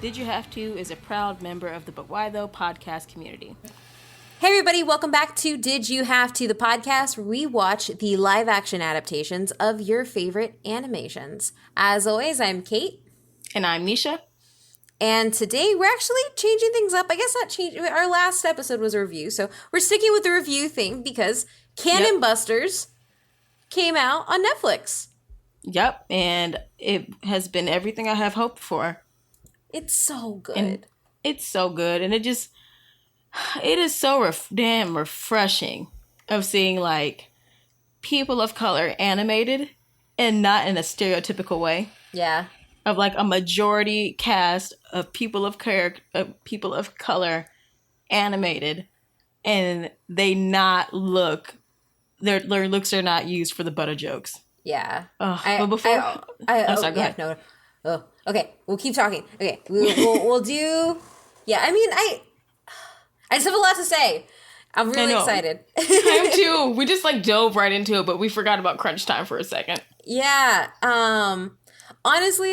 Did You Have To is a proud member of the But Why Though podcast community. Hey everybody, welcome back to Did You Have To, the podcast where we watch the live action adaptations of your favorite animations. As always, I'm Kate. And I'm Nisha. And today we're actually changing things up. I guess not changing. Our last episode was a review, so we're sticking with the review thing because Cannon Busters came out on Netflix. Yep, and it has been everything I have hoped for. It's so good. And it's so good, and it is so damn refreshing of seeing, like, people of color animated and not in a stereotypical way. Yeah. Of, like, a majority cast of people of color animated, and they not look, their looks are not used for the butter jokes. Yeah. But before, I'm sorry, go ahead. No. Oh, okay. We'll keep talking. Okay. We'll do, yeah, I mean, I just have a lot to say. I'm really excited. I am too. We just, like, dove right into it, but we forgot about crunch time for a second. Yeah. Honestly,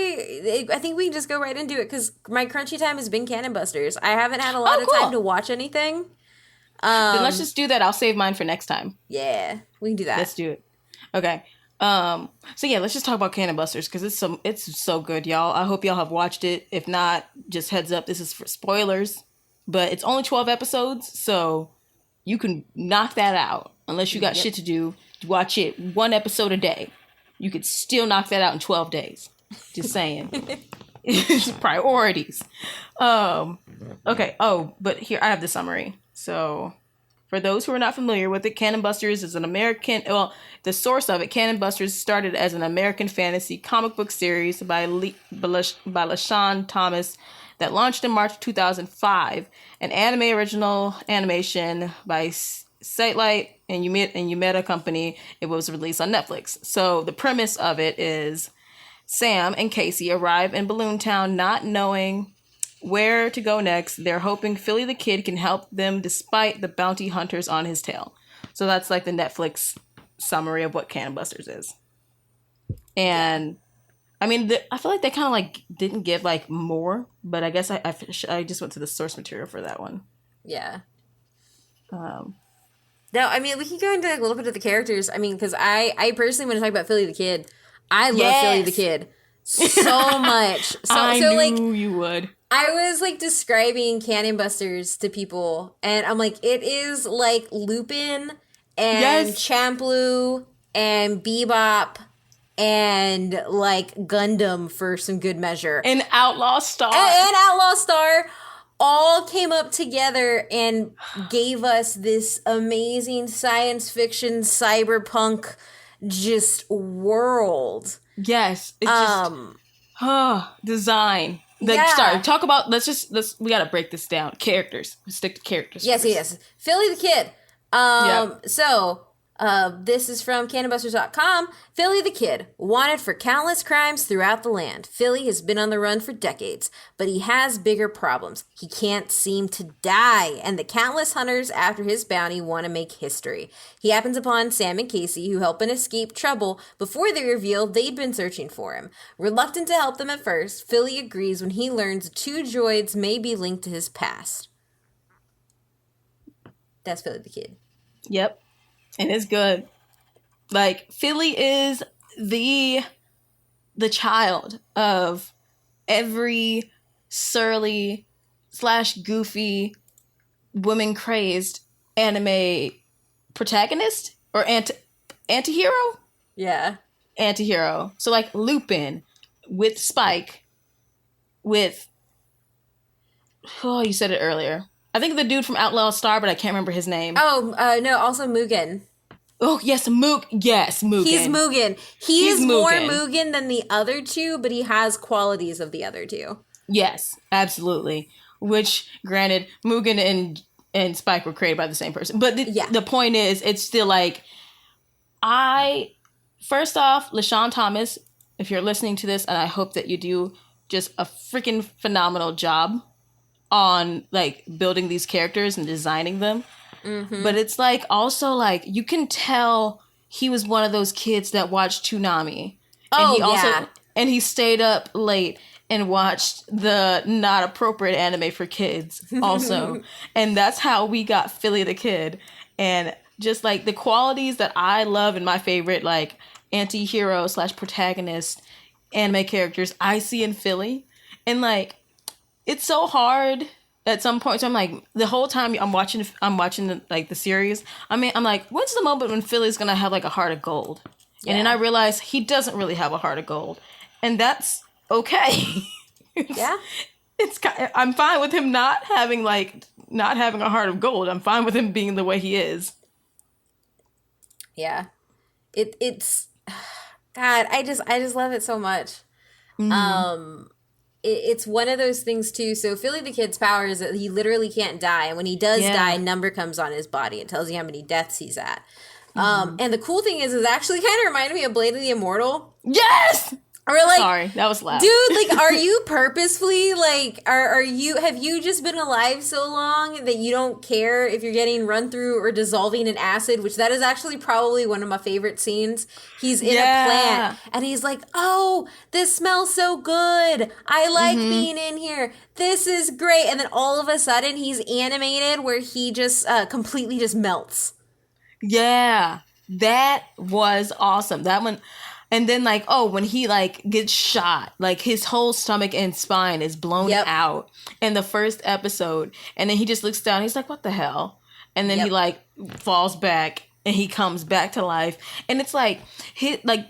I think we can just go right into it because my crunchy time has been Cannon Busters. I haven't had a lot of time to watch anything. Then let's just do that. I'll save mine for next time. Yeah, we can do that. Let's do it. Okay. So yeah, let's just talk about Cannon Busters because it's so good, y'all. I hope y'all have watched it. If not, just heads up, this is for spoilers. But it's only 12 episodes, so you can knock that out unless you got shit to do. Watch it one episode a day. You could still knock that out in 12 days. Just saying. It's priorities. Okay. Oh, but here I have the summary. So, for those who are not familiar with it, Cannon Busters is an American... Well, the source of it, Cannon Busters, started as an American fantasy comic book series by LeSean Thomas that launched in March 2005. An anime original animation by Satellite and Umeda Company. It was released on Netflix. So, the premise of it is... Sam and Casey arrive in Balloon Town not knowing where to go next. They're hoping Philly the Kid can help them despite the bounty hunters on his tail. So that's like the Netflix summary of what Cannon Busters is. And I mean, I feel like they kind of like didn't give like more, but I guess I just went to the source material for that one. Yeah. No, I mean, we can go into a little bit of the characters. I mean, because I personally want to talk about Philly the Kid. I love Philly the Kid so much. I knew you would. I was like describing Cannon Busters to people, and I'm like, it is like Lupin and Champloo and Bebop and like Gundam for some good measure. And Outlaw Star. And Outlaw Star all came up together and gave us this amazing science fiction cyberpunk just world. Yes. It's just design. Sorry, talk about we gotta break this down. Characters. Let's stick to characters. Yes, first. yes. Philly the Kid. So this is from cannonbusters.com. Philly the Kid, wanted for countless crimes throughout the land. Philly has been on the run for decades, but he has bigger problems. He can't seem to die, and the countless hunters after his bounty want to make history. He happens upon Sam and Casey, who help him escape trouble before they reveal they'd been searching for him. Reluctant to help them at first, Philly agrees when he learns the two droids may be linked to his past. That's Philly the Kid. Yep. And it's good. Like, Philly is the child of every surly / goofy woman-crazed anime protagonist or anti-hero? Yeah. Anti-hero. So, like, Lupin with Spike with... Oh, you said it earlier. I think the dude from Outlaw Star, but I can't remember his name. Oh, no, also Mugen. Oh, yes, Yes, Mugen. He's Mugen. He's more Mugen than the other two, but he has qualities of the other two. Yes, absolutely. Which, granted, Mugen and Spike were created by the same person. But the point is, it's still like, first off, LeSean Thomas, if you're listening to this, and I hope that you do just a freaking phenomenal job on like building these characters and designing them. Mm-hmm. But it's like also like you can tell he was one of those kids that watched Toonami. And he stayed up late and watched the not appropriate anime for kids also. And that's how we got Philly the Kid. And just like the qualities that I love in my favorite like anti-hero / protagonist anime characters, I see in Philly. And like, it's so hard at some point. So I'm like, the whole time I'm watching the series, I mean, I'm like, when's the moment when Philly's gonna have like a heart of gold? Yeah. And then I realize he doesn't really have a heart of gold, and that's okay. Yeah, I'm fine with him not having a heart of gold. I'm fine with him being the way he is. Yeah, it's God. I just love it so much. Mm-hmm. It's one of those things too. So Philly the Kid's power is that he literally can't die, and when he does die, a number comes on his body. It tells you how many deaths he's at. And the cool thing is it actually kind of reminded me of Blade of the Immortal. Yes! Or like, sorry, that was loud. Dude, like, are you purposefully, like, have you just been alive so long that you don't care if you're getting run through or dissolving in acid, which that is actually probably one of my favorite scenes. He's in a plant, and he's like, oh, this smells so good. I like being in here. This is great. And then all of a sudden, he's animated where he just completely just melts. Yeah, that was awesome. That one... And then, like, when he, like, gets shot, like, his whole stomach and spine is blown out in the first episode. And then he just looks down. He's like, what the hell? And then he, like, falls back and he comes back to life. And it's like,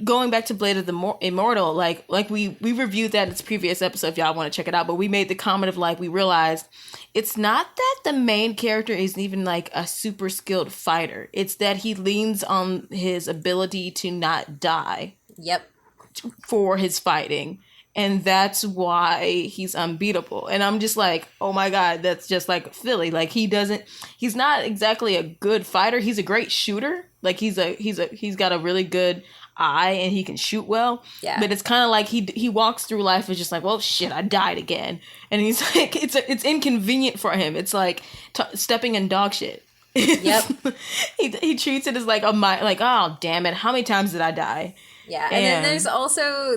going back to Blade of the Immortal, like we reviewed that in its previous episode if y'all want to check it out. But we made the comment of, like, we realized it's not that the main character isn't even, like, a super skilled fighter. It's that he leans on his ability to not die. Yep. For his fighting. And that's why he's unbeatable. And I'm just like, oh my God, that's just like Philly. Like he's not exactly a good fighter. He's a great shooter. Like he's got a really good eye and he can shoot well. Yeah. But it's kind of like he walks through life and just like, well, shit, I died again. And he's like, it's inconvenient for him. It's like stepping in dog shit. Yep. he treats it as like oh damn it, how many times did I die? Yeah, and then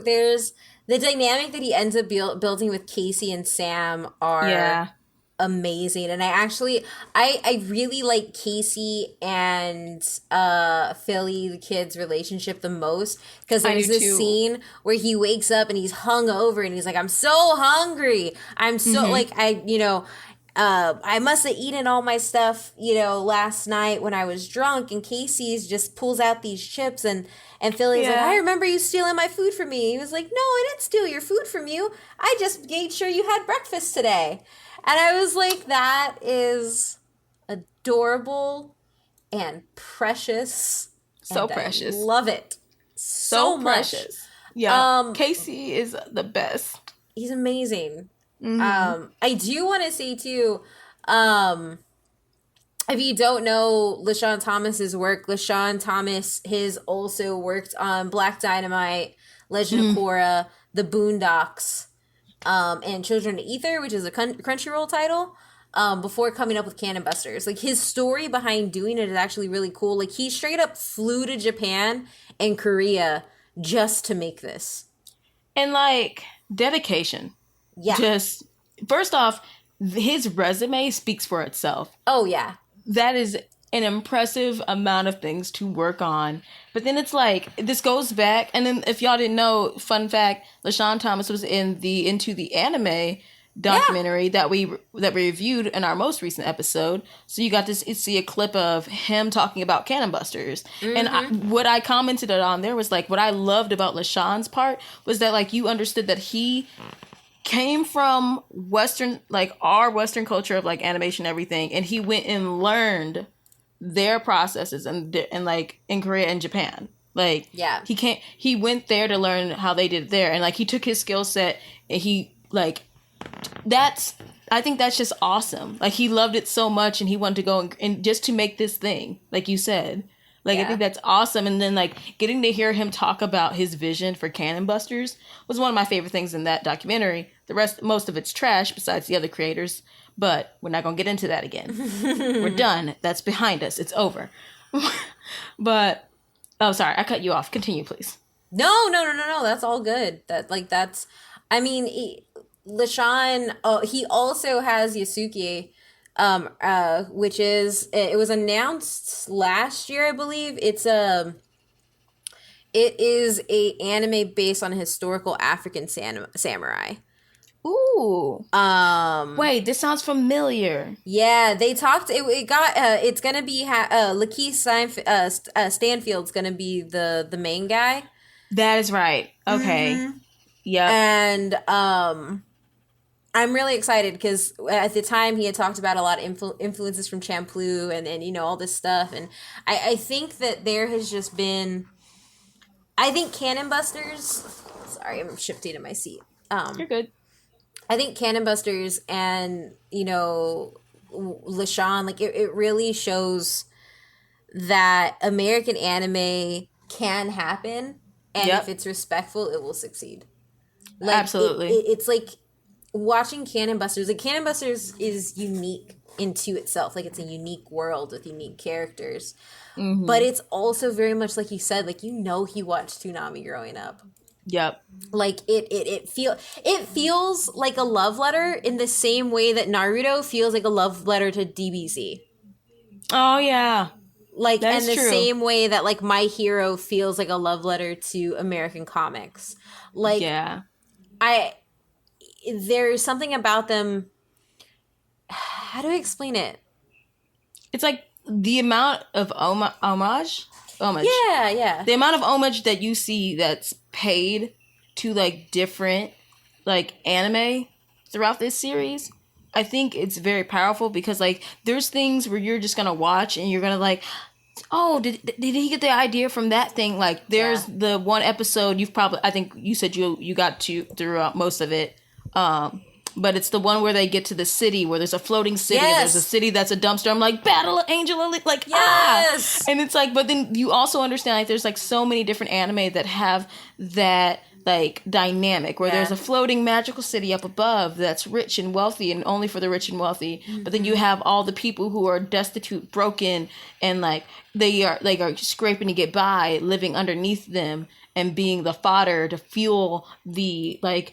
there's the dynamic that he ends up building with Casey and Sam are amazing. And I really like Casey and Philly the Kid's relationship the most, because there's this scene where he wakes up and he's hungover and he's like, I'm so hungry. I'm so I must have eaten all my stuff, last night when I was drunk. And Casey's just pulls out these chips and Philly's like, I remember you stealing my food from me. He was like, no, I didn't steal your food from you. I just made sure you had breakfast today. And I was like, that is adorable and precious. So precious. I love it. So precious. Much. Yeah. Casey is the best. He's amazing. I do want to say too, if you don't know LeSean Thomas's work, LeSean Thomas has also worked on Black Dynamite, Legend of Korra, The Boondocks, and Children of Ether, which is a Crunchyroll title, before coming up with Cannon Busters. Like, his story behind doing it is actually really cool. Like, he straight up flew to Japan and Korea just to make this. And, like, dedication. Yeah. Just, first off, his resume speaks for itself. Oh, yeah. That is an impressive amount of things to work on. But then it's like, this goes back, and then if y'all didn't know, fun fact, LeSean Thomas was in the Into the Anime documentary that we reviewed in our most recent episode. So you got to see a clip of him talking about Cannon Busters. And what I commented on there was like, what I loved about LeSean's part was that, like, you understood that he came from Western, like, our Western culture of, like, animation and everything, and he went and learned their processes and like in Korea and Japan. Like, he went there to learn how they did it there, and like he took his skill set and he, like, I think that's just awesome. Like, he loved it so much and he wanted to go and just to make this thing, like you said. Like, I think that's awesome. And then, like, getting to hear him talk about his vision for Cannon Busters was one of my favorite things in that documentary. Most of it's trash besides the other creators, but we're not going to get into that again. We're done. That's behind us. It's over. But, oh, sorry, I cut you off. Continue, please. No. That's all good. LeSean, he also has Yasuke, which is, it was announced last year, I believe. It is a anime based on a historical African samurai. Ooh. Um, Wait, this sounds familiar. yeah, they talked. It got. It's gonna be Stanfield's gonna be the main guy. That is right. Okay. Mm-hmm. Yep. And I'm really excited because at the time he had talked about a lot of influences from Champloo and you know all this stuff, and I think that there has just been. I think Cannon Busters. Sorry, I'm shifting in my seat. You're good. I think Cannon Busters and you know LeSean, like it really shows that American anime can happen, and if Yep. it's respectful, it will succeed. Like Absolutely. it's like watching Cannon Busters. Like Cannon Busters is unique into itself. Like it's a unique world with unique characters. But Mm-hmm. it's also very much like you said, like you know he watched Toonami growing up. Yep. Like it feels like a love letter in the same way that Naruto feels like a love letter to DBZ. Oh yeah. Like That and is the true. same way that like My Hero feels like a love letter to American comics. Like Yeah. I there's something about them. How do I explain it? It's like the amount of homage, Yeah, yeah. the amount of homage that you see that's paid to like different like anime throughout this series. I think it's very powerful because like there's things where you're just gonna watch and you're gonna like, oh, did he get the idea from that thing? Like there's Yeah. the one episode you've probably, I think you said you got to throughout most of it. Um but it's the one where they get to the city where there's a floating city and there's a Yes. city that's a dumpster. I'm like, Battle of Angel Elite, like Yes. and it's like, but then you also understand like there's like so many different anime that have that like dynamic where there's Yeah. a floating magical city up above that's rich and wealthy and only for the rich and wealthy, but then you have all the people who are destitute, broken, and like they are scraping to get by, living underneath them and being the fodder to fuel the like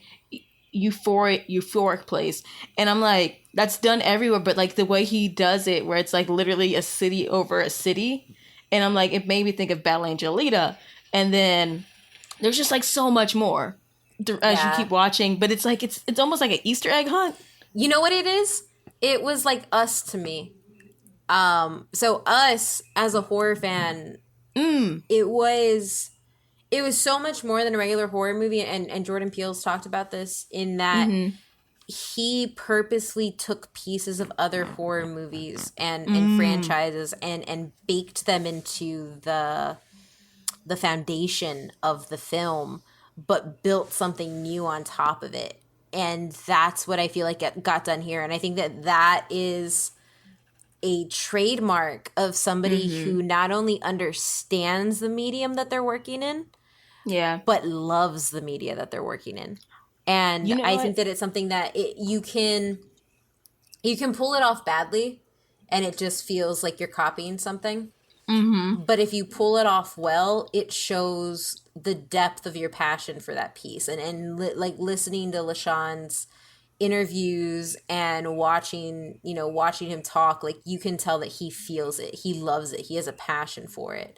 euphoric place. And I'm like, that's done everywhere, but like the way he does it where it's like literally a city over a city, and I'm like, it made me think of Battle Angel Alita. And then there's just like so much more as you Yeah. keep watching, but it's like it's almost like an Easter egg hunt. You know what it is? It was like Us to me. So Us as a horror fan, Mm. it was so much more than a regular horror movie, and Jordan Peele's talked about this in that Mm-hmm. he purposely took pieces of other horror movies and Mm. franchises and baked them into the foundation of the film, but built something new on top of it. And that's what I feel like got done here. And I think that that is a trademark of somebody Mm-hmm. who not only understands the medium that they're working in, Yeah. but loves the media that they're working in. And You know I what? think that it's something that you can pull it off badly and it just feels like you're copying something. Mm-hmm. But if you pull it off well, it shows the depth of your passion for that piece. Like listening to LaShawn's interviews and watching him talk, like you can tell that he feels it, he loves it, he has a passion for it.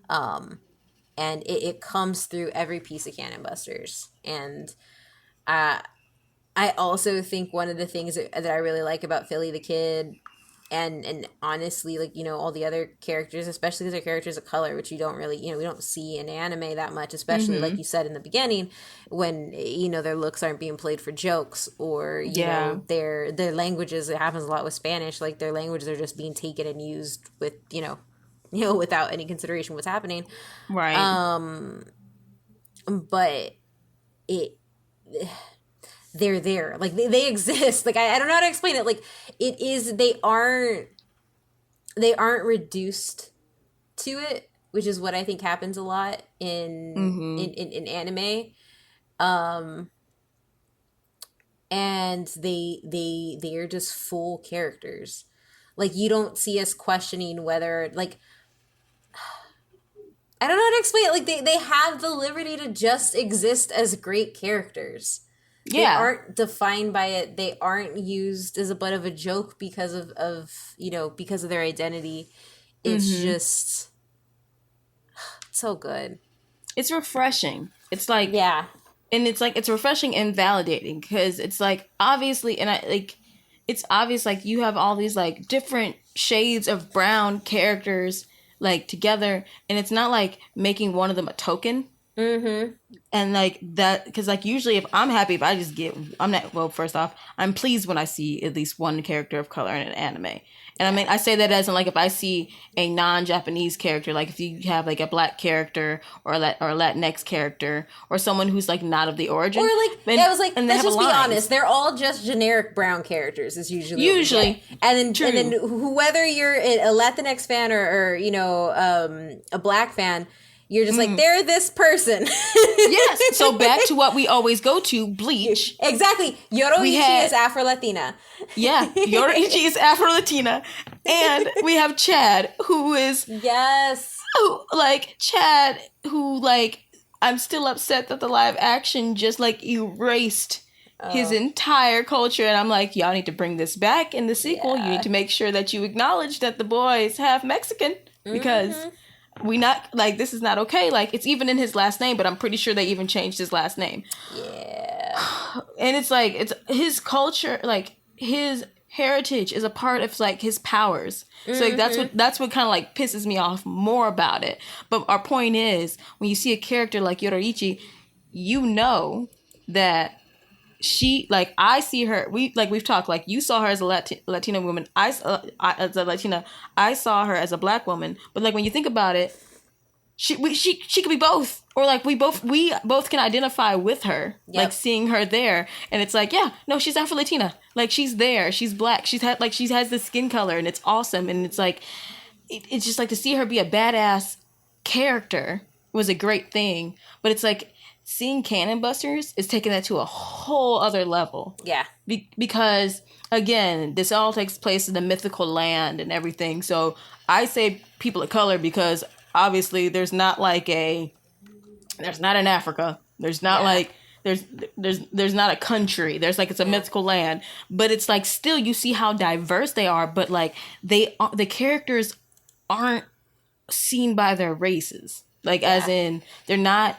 And it comes through every piece of Cannon Busters. And I also think one of the things that I really like about Philly the Kid, and honestly, like all the other characters, especially because they're characters of color, which you don't really, we don't see in anime that much, especially like Mm-hmm. you said in the beginning, when their looks aren't being played for jokes, or Yeah. their languages. It happens a lot with Spanish, like their languages are just being taken and used with without any consideration what's happening. Right. But it they're there, like they exist. Like I don't know how to explain it. Like it is, they aren't reduced to it, which is what I think happens a lot in Mm-hmm. in anime. um and they are just full characters. Like you don't see us questioning whether, like, I don't know how to explain it. Like they have the liberty to just exist as great characters. They aren't defined by it. They aren't used as a butt of a joke because of because of their identity. It's just so good. It's refreshing. It's like, yeah. And it's like, it's refreshing and validating because it's like, obviously, and it's obvious, like, you have all these like different shades of brown characters like together, and it's not like making one of them a token. And like that, because like usually if I'm happy, if I just get, I'm not, well, first off, I'm pleased when I see at least one character of color in an anime. And I mean, I say that as in like, if I see a non-Japanese character, like if you have like a black character or a Latinx character or someone who's like not of the origin. Or like, I was like, let's just be honest. They're all just generic brown characters is usually. And then whether you're a Latinx fan or a black fan, you're just like, they're this person. Yes. So back to what we always go to, Bleach. Exactly. Yoroichi is Afro-Latina. Yeah. Yoroichi is Afro-Latina. And we have Chad, who is... Yes. Chad, who, like, I'm still upset that the live action just, like, erased his entire culture. And I'm like, y'all need to bring this back in the sequel. Yeah. You need to make sure that you acknowledge that the boy is half Mexican. Because... we not, like, this is not okay. Like, it's even in his last name, but I'm pretty sure they even changed his last name. Yeah. And it's like, it's his culture, like, his heritage is a part of, like, his powers. So like, that's what kind of like pisses me off more about it. But our point is, when you see a character like Yoroichi, you know that she, like, I see her, we've talked, like, you saw her as a Latina woman, as a Latina, I saw her as a black woman, but, like, when you think about it, she could be both, or, like, we both can identify with her, like, seeing her there, and it's like, yeah, no, she's Afro-Latina, like, she's there, she's black, she has the skin color, and it's awesome, and it's like, it's just, like, to see her be a badass character was a great thing, but it's like, seeing Cannon Busters is taking that to a whole other level. Yeah. Because, again, this all takes place in the mythical land and everything. So I say people of color because obviously there's not an Africa. There's not like, there's not a country. There's like, it's a mythical land. But it's like, still you see how diverse they are. But like, the characters aren't seen by their races. Like, as in, they're not...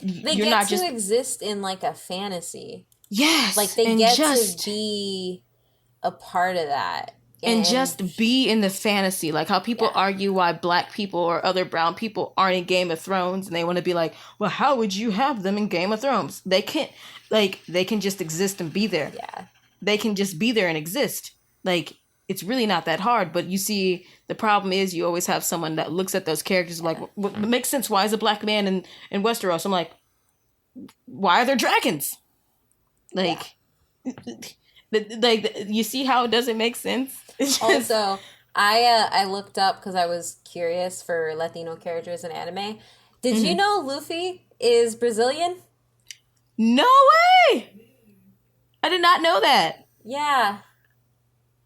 They get to exist in, like, a fantasy. Yes. Like, they get to be a part of that. And just be in the fantasy. Like, how people argue why black people or other brown people aren't in Game of Thrones. And they want to be like, well, how would you have them in Game of Thrones? They can't. Like, they can just exist and be there. Yeah. They can just be there and exist. Like, it's really not that hard. But you see, the problem is you always have someone that looks at those characters like, what makes sense? Why is a black man in Westeros? I'm like, why are there dragons? Like, like, you see how it doesn't make sense? Also, I looked up because I was curious for Latino characters in anime. Did you know Luffy is Brazilian? No way! I did not know that. Yeah.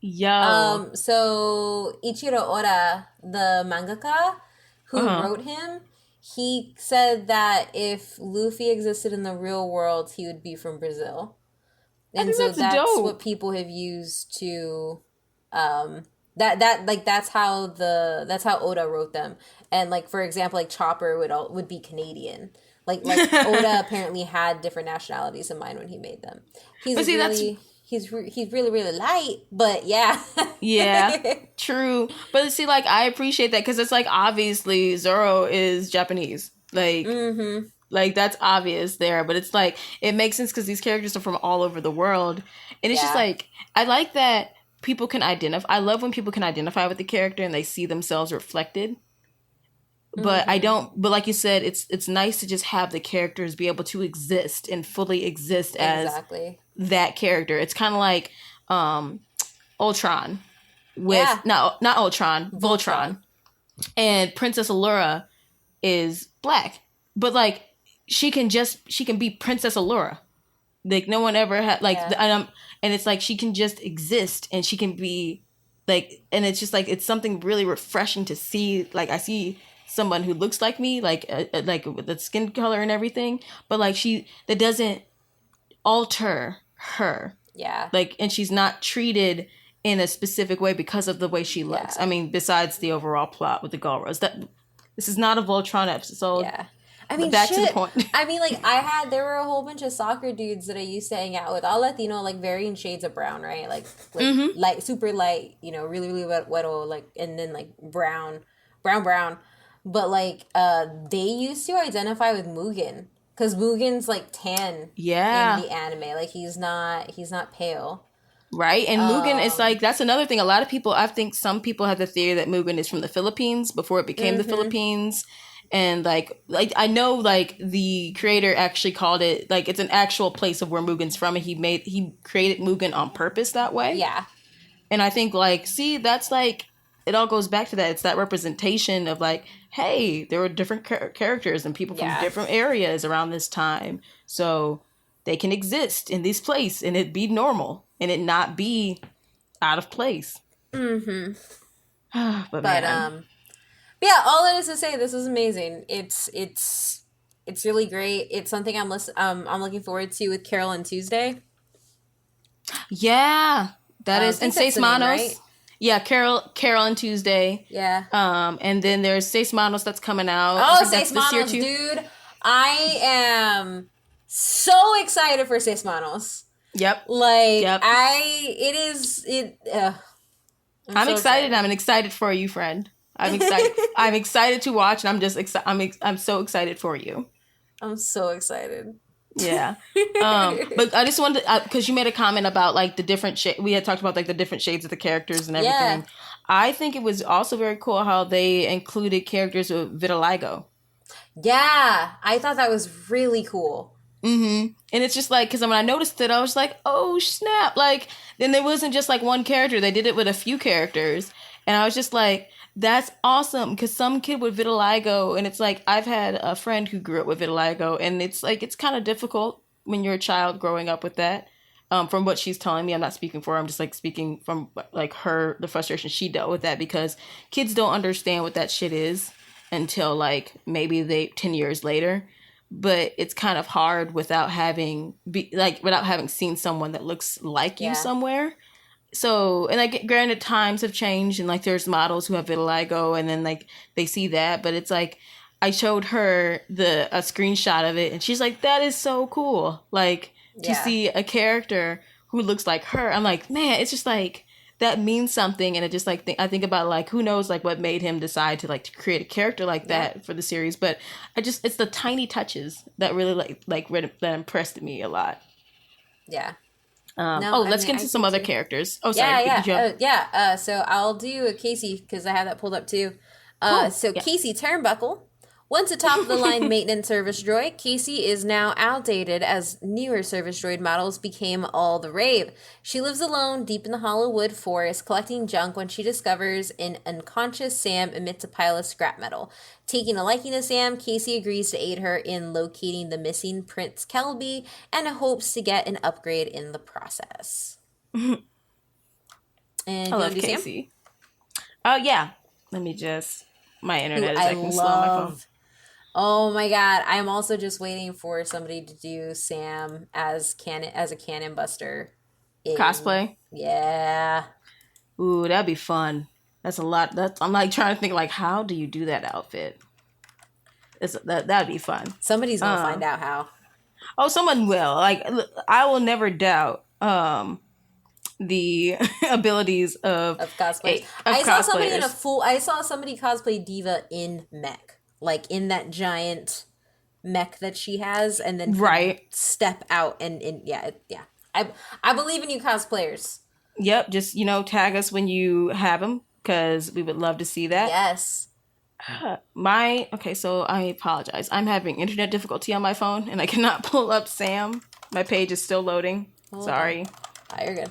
Yo. So Ichiro Oda, the mangaka who wrote him, he said that if Luffy existed in the real world, he would be from Brazil. And so that's dope. What people have used to that's how Oda wrote them. And like, for example, like Chopper would be Canadian. Like Oda apparently had different nationalities in mind when he made them. He's really, really light, but yeah. Yeah, true. But see, like, I appreciate that because it's like, obviously Zoro is Japanese. Like, like, that's obvious there. But it's like, it makes sense because these characters are from all over the world. And it's just like, I like that people can identify. I love when people can identify with the character and they see themselves reflected. But I don't, but like you said, it's nice to just have the characters be able to exist and fully exist as that character. It's kind of like Ultron with, not Ultron, Voltron. And Princess Allura is black. But like, she can be Princess Allura. Like, no one ever had, like, and it's like, she can just exist and she can be like, and it's just like, it's something really refreshing to see. Like, I see someone who looks like me, like with the skin color and everything, but like, that doesn't alter her. Yeah. Like, and she's not treated in a specific way because of the way she looks. Yeah. I mean, besides the overall plot with the Gulros, this is not a Voltron episode. Yeah. I mean, back shit. to the point. I mean, like, there were a whole bunch of soccer dudes that I used to hang out with, all Latino, like, varying shades of brown, right? Like light, super light, you know, really, really wet, like, and then, like, brown. But, like, they used to identify with Mugen, because Mugen's, like, tan in the anime. Like, he's not pale. Right, and Mugen is like, that's another thing. A lot of people, I think some people have the theory that Mugen is from the Philippines before it became the Philippines. And like I know, like, the creator actually called it, like, it's an actual place of where Mugen's from, and he created Mugen on purpose that way. Yeah. And I think, like, see, that's like, it all goes back to that. It's that representation of, like, hey, there were different characters and people from different areas around this time, so they can exist in this place and it be normal and it not be out of place. Mm-hmm. but man. Yeah, all that is to say, this was amazing. It's really great. It's something I'm looking forward to with Carol and Tuesday. Yeah, that is, and Seis Manos. Right? Yeah, Carol and Tuesday. Yeah. And then there's Seis Manos that's coming out. Oh, Seis Manos, dude! I am so excited for Seis Manos. Yep. Like, yep. I'm so excited. I'm excited for you, friend. I'm excited. I'm excited to watch, and I'm just excited. I'm so excited for you. I'm so excited. Yeah. But I just wanted to, because you made a comment about, like, the different we had talked about, like, the different shades of the characters and everything. Yeah. I think it was also very cool how they included characters with vitiligo. Yeah, I thought that was really cool. Mm-hmm. And it's just like, because when I noticed it, I was like, oh snap! Like, then there wasn't just like one character; they did it with a few characters, and I was just like, that's awesome. Because some kid with vitiligo, and it's like, I've had a friend who grew up with vitiligo, and it's like, it's kind of difficult when you're a child growing up with that. From what she's telling me, I'm not speaking for her, I'm just like speaking from like the frustration she dealt with that, because kids don't understand what that shit is until like maybe 10 years later. But it's kind of hard without having seen someone that looks like you somewhere. So, and like, granted, times have changed, and like, there's models who have vitiligo, and then like they see that, but it's like, I showed her a screenshot of it, and she's like, that is so cool. Like, to see a character who looks like her, I'm like, man, it's just like, that means something. And it just like, I think about like, who knows, like, what made him decide to like to create a character like that for the series. But it's the tiny touches that really that impressed me a lot. Yeah. Let's get into some other characters. Oh, sorry. So I'll do a Casey, because I have that pulled up too. Cool. Casey Turnbuckle. Once a top-of-the-line maintenance service droid, Casey is now outdated as newer service droid models became all the rave. She lives alone deep in the Hollow forest, collecting junk when she discovers an unconscious Sam amidst a pile of scrap metal. Taking a liking to Sam, Casey agrees to aid her in locating the missing Prince Kelby and hopes to get an upgrade in the process. And I love Casey. Oh, yeah. Let me just... My internet is acting slow on my phone. Oh my god, I'm also just waiting for somebody to do Sam as a cannon buster. Cosplay? Yeah. Ooh, that'd be fun. That's a lot. I'm like trying to think, like, how do you do that outfit? That'd be fun. Somebody's gonna find out how. Oh, someone will. Like, I will never doubt the abilities of cosplay. I saw somebody cosplay Diva in mech. Like, in that giant mech that she has, and then step out and I believe in you, cosplayers. Yep, just tag us when you have them, because we would love to see that. Yes. So I apologize. I'm having internet difficulty on my phone, and I cannot pull up Sam. My page is still loading. Sorry. Oh, you're good.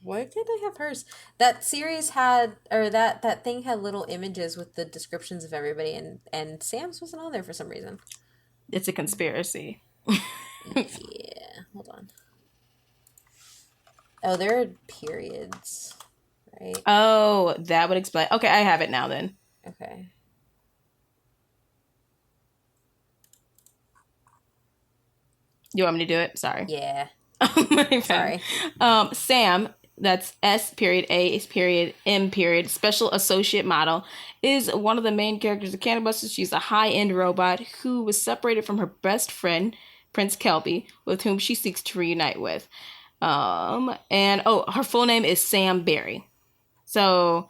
Why did I have hers? That series had, or that thing had little images with the descriptions of everybody, and Sam's wasn't on there for some reason. It's a conspiracy. Yeah, hold on. Oh, there are periods, right? Oh, that would explain. Okay, I have it now then. Okay. You want me to do it? Sorry. Yeah. My Sorry. Sam, that's S period A period M period special associate model, is one of the main characters of Cannon Busters. She's a high-end robot who was separated from her best friend, Prince Kelby, with whom she seeks to reunite with. Her full name is Sam Berry. So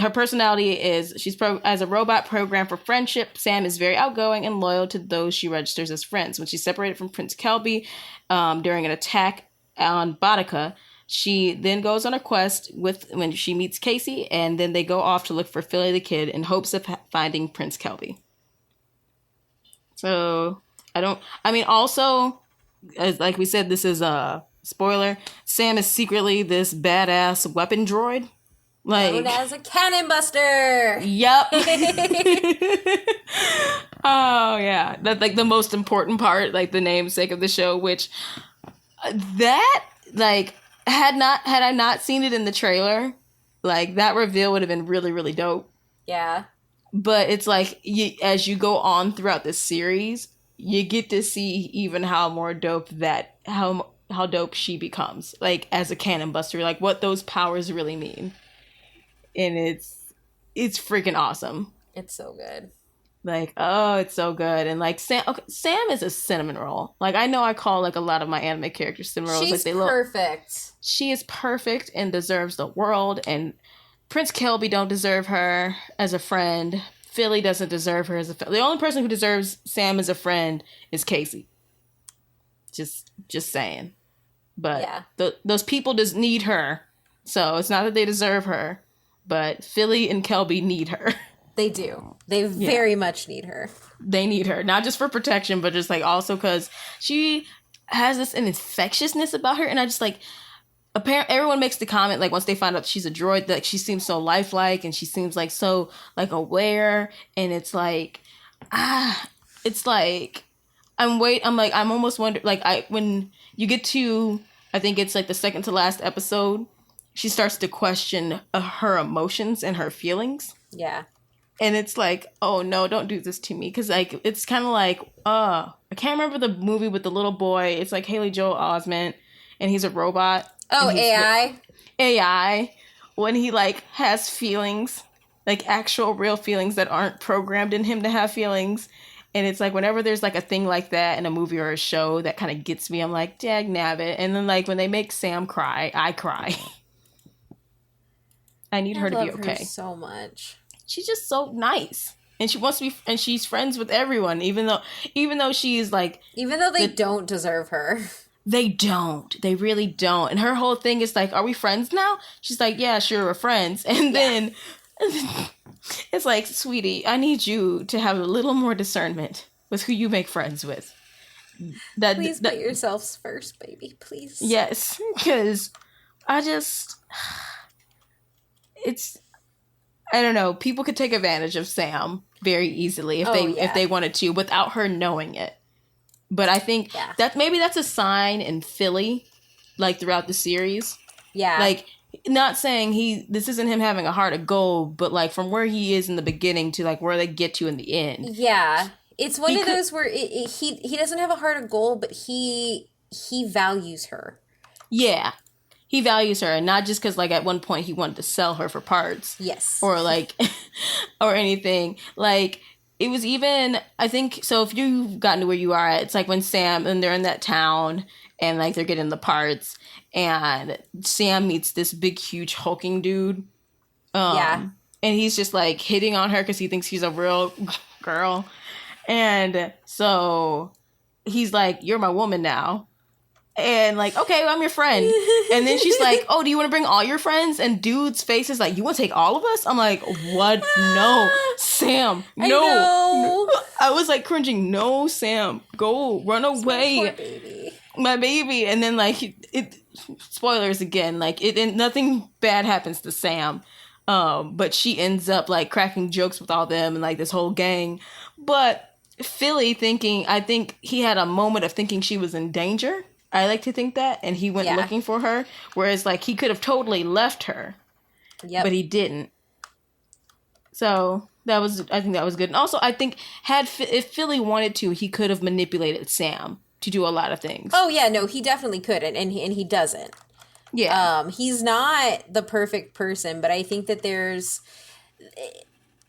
her personality is as a robot programmed for friendship. Sam is very outgoing and loyal to those she registers as friends. When she's separated from Prince Kelby during an attack on Boudica, she then goes on a quest when she meets Casey, and then they go off to look for Philly the Kid in hopes of finding Prince Kelby. So also, as like we said, this is a spoiler. Sam is secretly this badass weapon droid. Known as a cannon buster. Yep. Oh yeah, that's like the most important part, like the namesake of the show. Which that had I not seen it in the trailer, like that reveal would have been really, really dope. Yeah. But it's like as you go on throughout the series, you get to see even how dope she becomes, like as a cannon buster, like what those powers really mean. And it's freaking awesome. It's so good. Like, oh, it's so good. And like Sam is a cinnamon roll. Like I know I call like a lot of my anime characters cinnamon rolls. She's like, perfect. She is perfect and deserves the world. And Prince Kelby don't deserve her as a friend. Philly doesn't deserve her as a friend. The only person who deserves Sam as a friend is Casey. Just saying. But yeah. Those people just need her. So it's not that they deserve her. But Philly and Kelby need her. They do. They very much need her. They need her. Not just for protection, but just like also because she has this infectiousness about her. And I just like, everyone makes the comment, like once they find out she's a droid, that she seems so lifelike and she seems like so like aware. And it's like, it's like, I'm almost wondering, like when you get to, I think it's like the second to last episode, she starts to question her emotions and her feelings. Yeah. And it's like, oh no, don't do this to me. Because like, it's kind of like, I can't remember the movie with the little boy. It's like Haley Joel Osment, and he's a robot. Oh, AI? AI. When he like has feelings, like actual real feelings that aren't programmed in him to have feelings. And it's like whenever there's like a thing like that in a movie or a show that kind of gets me, I'm like, dag nabbit. And then like when they make Sam cry, I cry. I need her to be okay. Her so much. She's just so nice, and she wants to be, and she's friends with everyone, even though she's like, even though they don't deserve her. They don't. They really don't. And her whole thing is like, are we friends now? She's like, yeah, sure, we're friends. And then it's like, sweetie, I need you to have a little more discernment with who you make friends with. Please put yourselves first, baby. Please. Yes, because I don't know. People could take advantage of Sam very easily if they wanted to without her knowing it. But I think that maybe that's a sign in Philly, like throughout the series. Yeah. Like not saying this isn't him having a heart of gold, but like from where he is in the beginning to like where they get to in the end. Yeah. It's one of those where he doesn't have a heart of gold, but he values her. Yeah. He values her, and not just because, like, at one point he wanted to sell her for parts. Yes. Or, like, or anything. Like, it was even, I think, so if you've gotten to where you are at, it's like when Sam, and they're in that town, and, like, they're getting the parts, and Sam meets this big, huge, hulking dude. And he's just, like, hitting on her because he thinks she's a real girl. And so he's like, you're my woman now. And like, okay, well, I'm your friend. And then she's like, oh, do you want to bring all your friends? And dude's face is like, you want to take all of us? I'm like, what? No, Sam, no. I was like cringing. No, Sam, go, run away. My poor baby. My baby. And then like, spoilers again, like nothing bad happens to Sam. But she ends up like cracking jokes with all them and like this whole gang. But Philly I think he had a moment of thinking she was in danger. I like to think that, and he went looking for her, whereas like he could have totally left her, but he didn't. So I think that was good. And also, I think if Philly wanted to, he could have manipulated Sam to do a lot of things. Oh yeah, no, he definitely could, and he doesn't. Yeah. He's not the perfect person, but I think that there's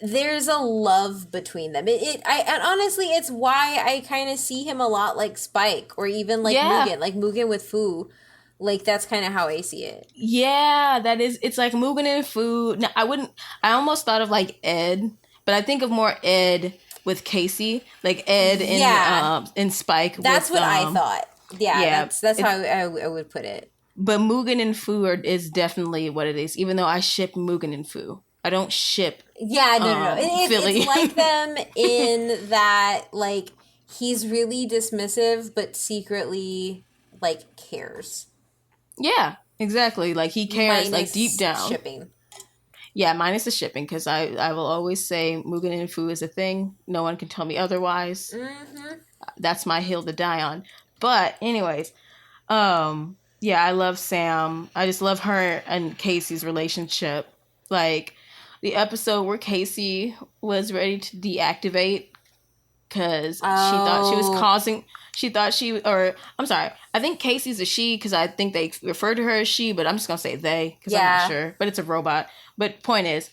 a love between them. And honestly, it's why I kind of see him a lot like Spike, or even like Mugen with Fu. Like, that's kind of how I see it. Yeah, it's like Mugen and Fu. Now, I almost thought of like Ed, but I think of more Ed with Casey, like Ed and Spike. That's with, what I thought. Yeah, that's how I would put it. But Mugen and Fu is definitely what it is, even though I ship Mugen and Fu. I don't ship no. Philly. It's like them in that, like, he's really dismissive, but secretly, like, cares. Yeah, exactly. Like, he cares, like, deep down. Shipping. Yeah, minus the shipping, because I will always say Mugen and Fu is a thing. No one can tell me otherwise. Mm-hmm. That's my hill to die on. But anyways, yeah, I love Sam. I just love her and Casey's relationship. Like, the episode where Casey was ready to deactivate because she thought she was causing... I think Casey's a she because I think they refer to her as she, but I'm just going to say they because I'm not sure. But it's a robot. But point is,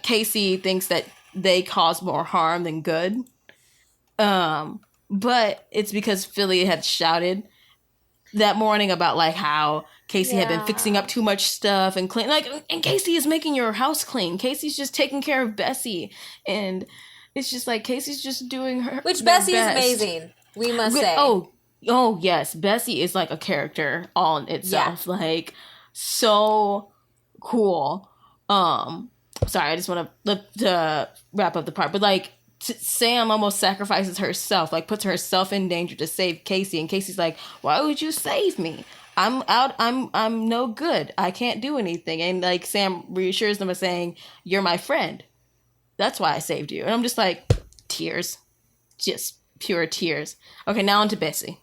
Casey thinks that they cause more harm than good. But it's because Philly had shouted that morning about like how Casey had been fixing up too much stuff and clean, like, and Casey is making your house clean. Casey's just taking care of Bessie, and it's just like Casey's just doing her. Which Bessie is amazing, we must say. Oh yes, Bessie is like a character all in itself, like so cool. Sorry, I just want to wrap up the part, but like. Sam almost sacrifices herself, like puts herself in danger to save Casey, and Casey's like, why would you save me? I'm out, I'm no good, I can't do anything. And like Sam reassures them by saying, you're my friend, that's why I saved you. And I'm just like, tears, just pure tears. Okay, now on to Bessie.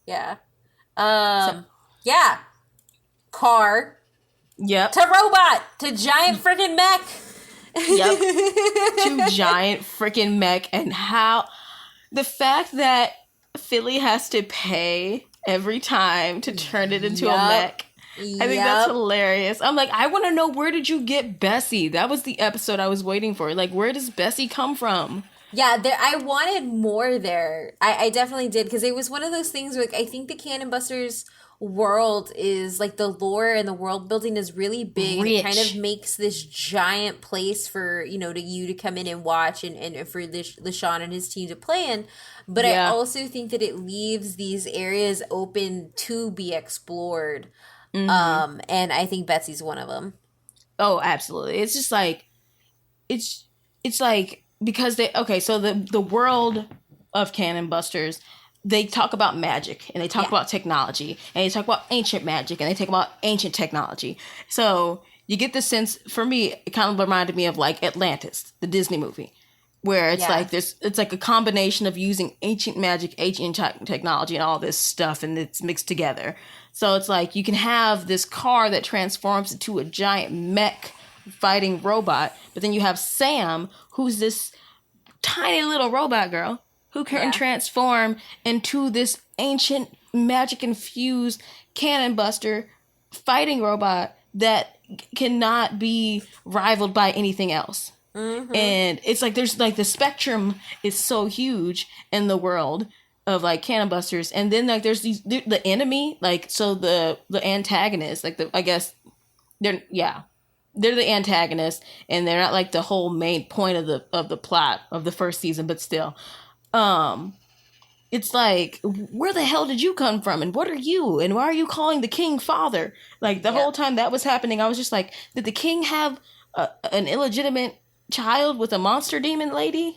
Yeah. Car. Yep. To robot. To giant freaking mech. Yep. To giant freaking mech. And how the fact that Philly has to pay every time to turn it into a mech. I think that's hilarious. I'm like, I want to know, where did you get Bessie? That was the episode I was waiting for. Like, where does Bessie come from? Yeah, I wanted more there. I definitely did, because it was one of those things where, like, I think the Cannon Busters world is, like, the lore and the world building is really big. And it kind of makes this giant place for, you know, to come in and watch and for LeSean and his team to play in. But I also think that it leaves these areas open to be explored. Mm-hmm. And I think Betsy's one of them. Oh, absolutely. It's just like, it's like, because so the world of Cannon Busters, they talk about magic, and they talk about technology, and they talk about ancient magic, and they talk about ancient technology. So you get the sense, for me, it kind of reminded me of like Atlantis, the Disney movie, where it's like it's like a combination of using ancient magic, ancient technology, and all this stuff, and it's mixed together. So it's like you can have this car that transforms into a giant mech fighting robot, but then you have Sam, who's this tiny little robot girl who can transform into this ancient magic infused cannon buster fighting robot that cannot be rivaled by anything else. Mm-hmm. And it's like there's like the spectrum is so huge in the world of like Cannon Busters, and then like there's the enemy, like, so the antagonist, like I guess they're the antagonist, and they're not like the whole main point of the plot of the first season, but still, it's like, where the hell did you come from, and what are you, and why are you calling the king father? Like the whole time that was happening, I was just like, did the king have an illegitimate child with a monster demon lady?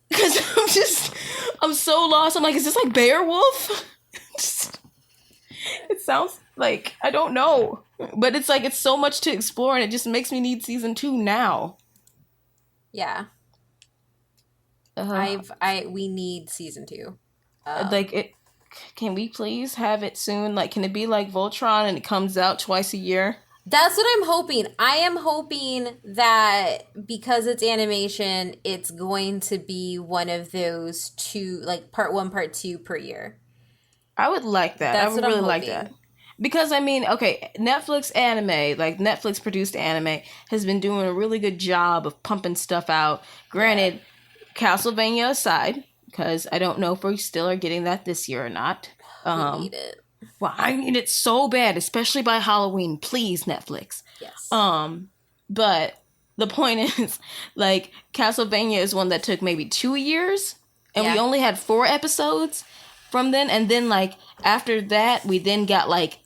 Because I'm so lost. I'm like, is this like Beowulf? It sounds like, I don't know, but it's like, it's so much to explore, and it just makes me need season 2 now. Yeah. We need season 2. Can we please have it soon? Like, can it be like Voltron and it comes out twice a year? That's what I'm hoping. I am hoping that because it's animation, it's going to be one of those two, like part one, part two per year. I would like that. I That's would what I'm really like hoping. that. Because, I mean, okay, Netflix anime, like Netflix produced anime, has been doing a really good job of pumping stuff out. Granted, Castlevania aside, because I don't know if we still are getting that this year or not. We need it. Well, I need it so bad, especially by Halloween. Please, Netflix. Yes. But the point is, like, Castlevania is one that took maybe 2 years, and we only had 4 episodes from then. And then, like, after that, we then got, like,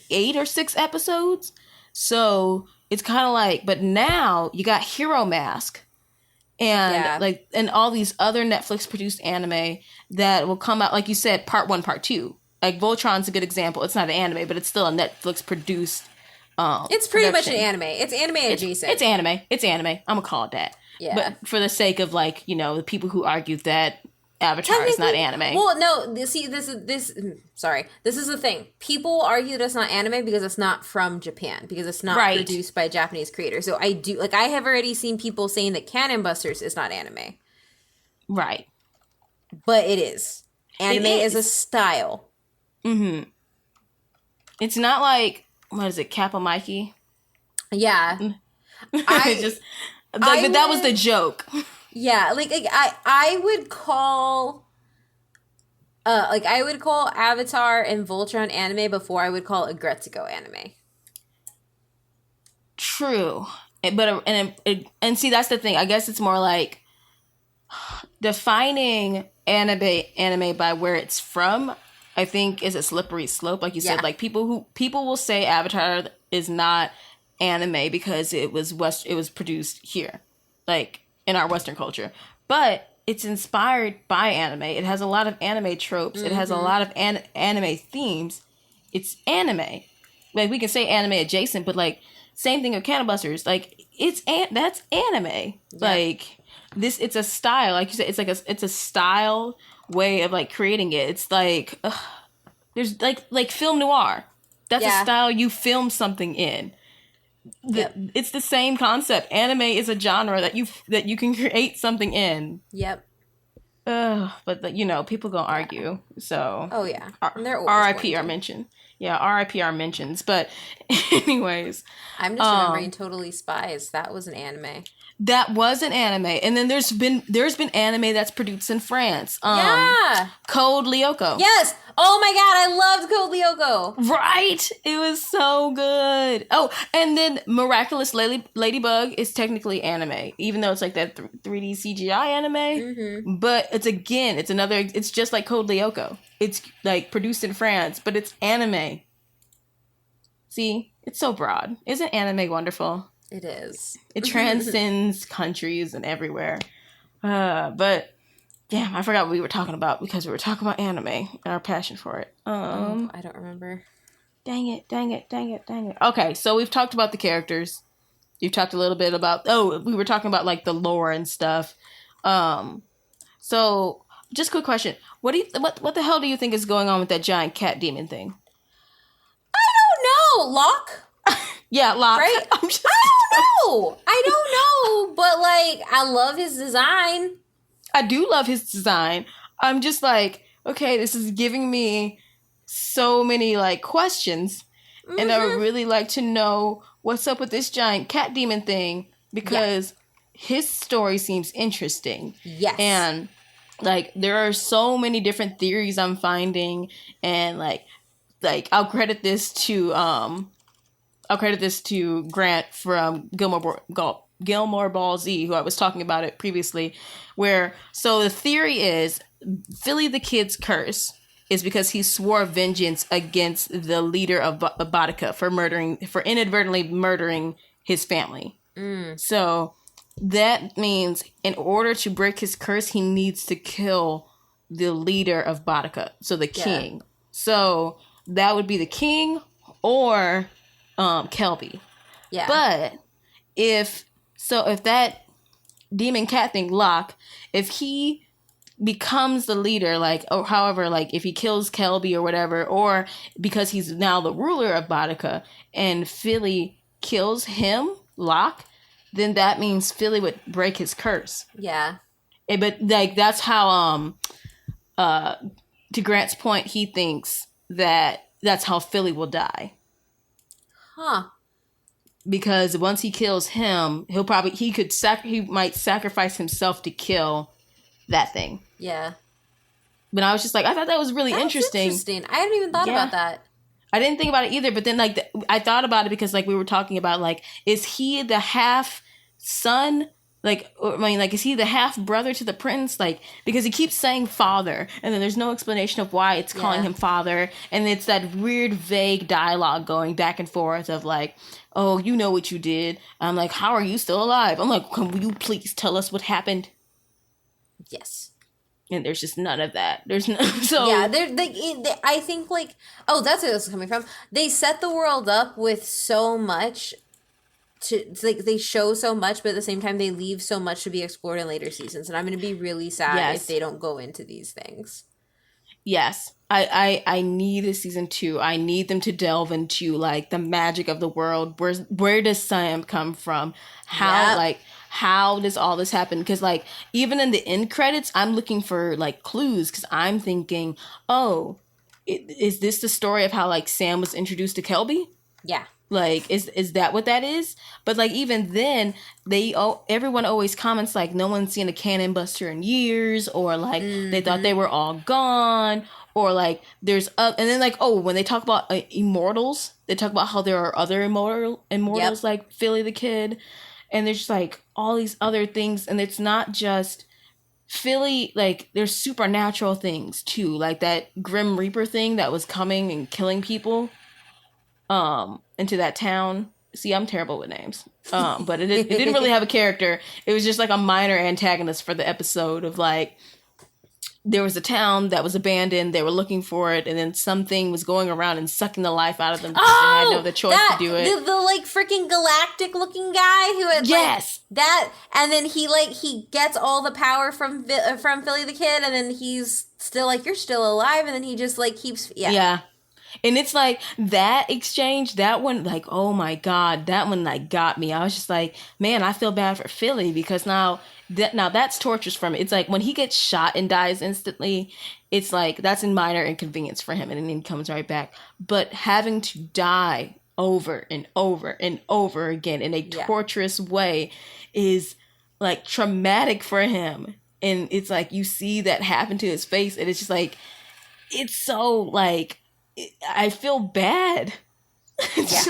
8 or 6 episodes. So it's kind of like, but now you got Hero Mask. And like, and all these other Netflix produced anime that will come out, like you said, part 1, part 2. Like Voltron's a good example. It's not an anime, but it's still a Netflix produced. It's pretty much an anime. It's anime adjacent. It's anime. It's anime. I'm gonna call it that. Yeah. But for the sake of, like, you know, the people who argue that Avatar is not anime. Well, no. See, this is the thing. People argue that it's not anime because it's not from Japan, because it's not produced by a Japanese creator. So I have already seen people saying that Cannon Busters is not anime. Right. But it is. Anime is a style. Mm-hmm. It's not like, what is it, Kappa Mikey? Yeah. But that was the joke. Yeah, I would call Avatar and Voltron anime before I would call Agretsuko anime. True. And see, that's the thing. I guess it's more like defining anime by where it's from, I think, is a slippery slope. Like you said, like people will say Avatar is not anime because it was produced here, like in our Western culture, but it's inspired by anime. It has a lot of anime tropes. Mm-hmm. It has a lot of anime themes. It's anime. Like, we can say anime adjacent, but like, same thing with Cannon Busters. Like, that's anime. Yeah. Like, it's a style. Like you said, it's a style way of, like, creating it. It's like, there's like film noir. That's a style you film something in. It's the same concept. Anime is a genre that you can create something in. Yep. But you know, people gonna argue. So R.I.P. our mention. Yeah, R.I.P. our mentions. But anyways, I'm just remembering Totally Spies. That was an anime. That was an anime, and then there's been anime that's produced in France. Code Lyoko. Yes. Oh my god, I loved Code Lyoko. Right, it was so good. Oh, and then Miraculous Ladybug is technically anime, even though it's like that 3D CGI anime. Mm-hmm. But it's just like Code Lyoko. It's like produced in France, but it's anime. See, it's so broad. Isn't anime wonderful? It is. It transcends countries and everywhere. But damn, I forgot what we were talking about because we were talking about anime and our passion for it. I don't remember. Dang it. Okay, so we've talked about the characters. You've talked a little bit about, we were talking about like the lore and stuff. So just quick question. What the hell do you think is going on with that giant cat demon thing? I don't know, Locke. Yeah, Locke. Right? I don't know. But like, I love his design. I do love his design. I'm just like, okay, this is giving me so many like questions. Mm-hmm. And I would really like to know what's up with this giant cat demon thing, because his story seems interesting. Yes. And like, there are so many different theories I'm finding, and like I'll credit this to Grant from Gilmore Ball Z, who I was talking about it previously, so the theory is Philly the Kid's curse is because he swore vengeance against the leader of Boudica for inadvertently murdering his family. So that means in order to break his curse, he needs to kill the leader of Boudica, so the king. So that would be the king or Kelby. Yeah. But if that demon cat thing, Locke, if he becomes the leader, like, or however, like if he kills Kelby or whatever, or because he's now the ruler of Boudica and Philly kills him, Locke, then that means Philly would break his curse. Yeah. But like that's how to Grant's point, he thinks that that's how Philly will die. Huh. Because once he kills him, he might sacrifice himself to kill that thing. Yeah. But I was just like, I thought that was really interesting. I hadn't even thought about that. I didn't think about it either, but then like I thought about it because like we were talking about like, is he the half son? Like, I mean, like, is he the half brother to the prince? Like, because he keeps saying father, and then there's no explanation of why it's calling him father, and it's that weird, vague dialogue going back and forth of like, oh, you know what you did. I'm like, how are you still alive? I'm like, can you please tell us what happened? Yes. And there's just none of that. There's no, so yeah. I think like, oh, that's where this is coming from. They set the world up with so much. Like they show so much, but at the same time they leave so much to be explored in later seasons, and I'm going to be really sad if they don't go into these things. Yes, I need a season 2. I need them to delve into like the magic of the world. Where does Sam come from? How does all this happen? Because like even in the end credits, I'm looking for like clues because I'm thinking, oh, is this the story of how like Sam was introduced to Kelby? Yeah. Like, is that what that is? But like even then, everyone always comments like no one's seen a cannon buster in years, or like they thought they were all gone, or like there's and then like when they talk about immortals, they talk about how there are other immortals like Philly the Kid, and there's just like all these other things, and it's not just Philly. Like there's supernatural things too, like that Grim Reaper thing that was coming and killing people. Into that town. See, I'm terrible with names. But it didn't really have a character. It was just like a minor antagonist for the episode of like, there was a town that was abandoned. They were looking for it, and then something was going around and sucking the life out of them. Because they had no other choice to do it. The like freaking galactic looking guy who had like that, and then he gets all the power from Philly the Kid, and then he's still like, you're still alive, and then he just like keeps yeah. And it's like that exchange, that one, like, oh my God, that one like got me. I was just like, man, I feel bad for Philly because now that's torturous for me. It's like when he gets shot and dies instantly, it's like that's a minor inconvenience for him, and then he comes right back. But having to die over and over and over again in a torturous way is like traumatic for him. And it's like you see that happen to his face, and it's just like, it's so like, I feel bad.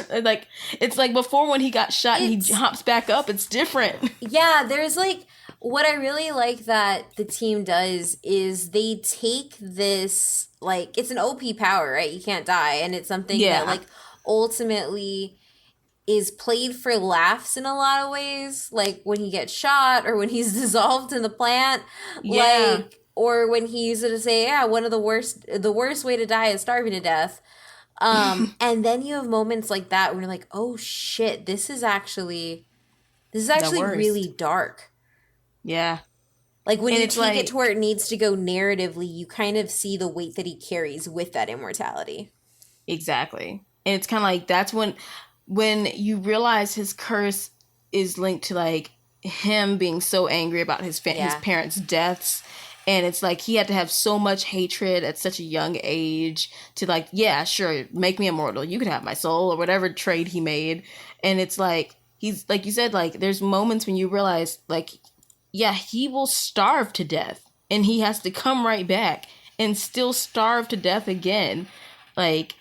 Like it's like before when he got shot and he hops back up, it's different. Yeah, there's like what I really like that the team does is they take this, like, it's an OP power, right? You can't die, and it's something that like ultimately is played for laughs in a lot of ways, like when he gets shot or when he's dissolved in the plant. Like, or when he used it to say, one of the worst way to die is starving to death. And then you have moments like that where you're like, oh shit, this is actually really dark. Yeah. Like when you take it to where it needs to go narratively, you kind of see the weight that he carries with that immortality. Exactly. And it's kind of like, that's when you realize his curse is linked to like him being so angry about his parents' deaths. And it's like he had to have so much hatred at such a young age to like, yeah, sure, make me immortal. You can have my soul, or whatever trade he made. And it's like, he's like you said, like there's moments when you realize like, yeah, he will starve to death and he has to come right back and still starve to death again. Like,